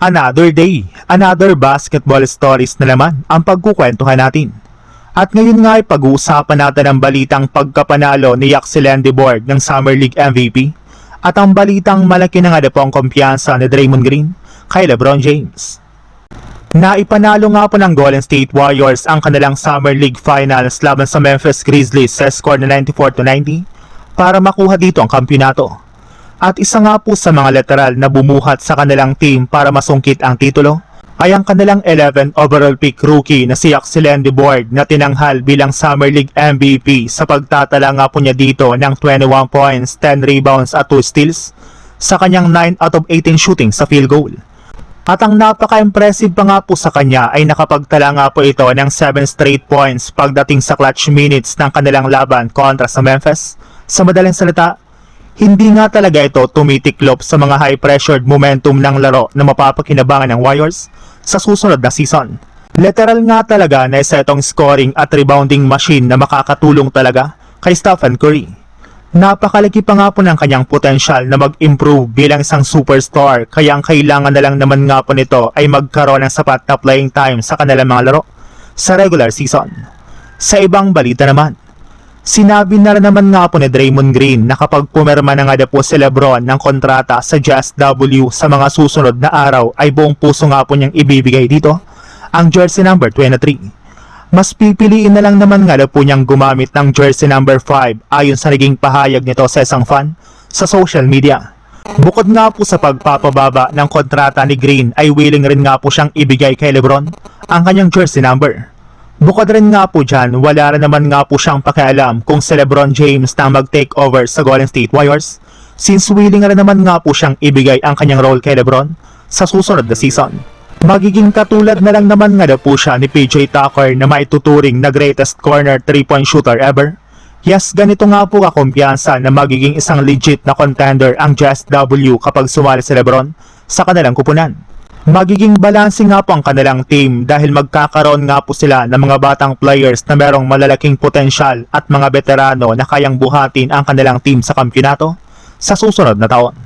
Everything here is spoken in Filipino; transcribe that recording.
Another day, another basketball stories na naman ang pagkukwentuhan natin. At ngayon nga ay pag-uusapan natin ang balitang pagkapanalo ni Yaxel Board ng Summer League MVP at ang balitang malaki na nga na po ang kumpiyansa ni Draymond Green kay LeBron James. Naipanalo nga po ng Golden State Warriors ang kanilang Summer League Finals laban sa Memphis Grizzlies sa score na 94-90 para makuha dito ang kampyonato. At isa nga po sa mga literal na bumuhat sa kanilang team para masungkit ang titulo ay ang kanilang 11 overall pick rookie na si Yaxel Board na tinanghal bilang Summer League MVP sa pagtatala nga po niya dito ng 21 points, 10 rebounds at 2 steals sa kanyang 9 out of 18 shooting sa field goal. At ang napaka-impressive pa nga po sa kanya ay nakapagtala nga po ito ng 7 straight points pagdating sa clutch minutes ng kanilang laban kontra sa Memphis. Sa madaling salita, hindi nga talaga ito tumitiklop sa mga high-pressured momentum ng laro na mapapakinabangan ng Warriors sa susunod na season. Literal nga talaga na isa itong scoring at rebounding machine na makakatulong talaga kay Stephen Curry. Napakalaki pa nga po ng kanyang potensyal na mag-improve bilang isang superstar, kaya ang kailangan na lang naman nga po nito ay magkaroon ng sapat na playing time sa kanilang mga laro sa regular season. Sa ibang balita naman, sinabi na rin naman nga po ni Draymond Green na kapag pumirma na nga po si LeBron ng kontrata sa Jazz W sa mga susunod na araw ay buong puso nga po niyang ibibigay dito ang jersey number 23. Mas pipiliin na lang naman nga po niyang gumamit ng jersey number 5 ayon sa naging pahayag nito sa isang fan sa social media. Bukod nga po sa pagpapababa ng kontrata ni Green ay willing rin nga po siyang ibigay kay LeBron ang kanyang jersey number. Bukod rin nga po dyan, wala rin naman nga po siyang pakialam kung si LeBron James na mag-take over sa Golden State Warriors, since willing rin naman nga po siyang ibigay ang kanyang role kay LeBron sa susunod na season. Magiging katulad na lang naman nga po siya ni PJ Tucker na maituturing na greatest corner 3-point shooter ever. Yes, ganito nga po kakumpiyansa na magiging isang legit na contender ang Jazz W kapag sumali si LeBron sa kanilang kupunan. Magiging balanse nga po ang kanilang team dahil magkakaroon nga po sila ng mga batang players na merong malalaking potensyal at mga veterano na kayang buhatin ang kanilang team sa kampyonato sa susunod na taon.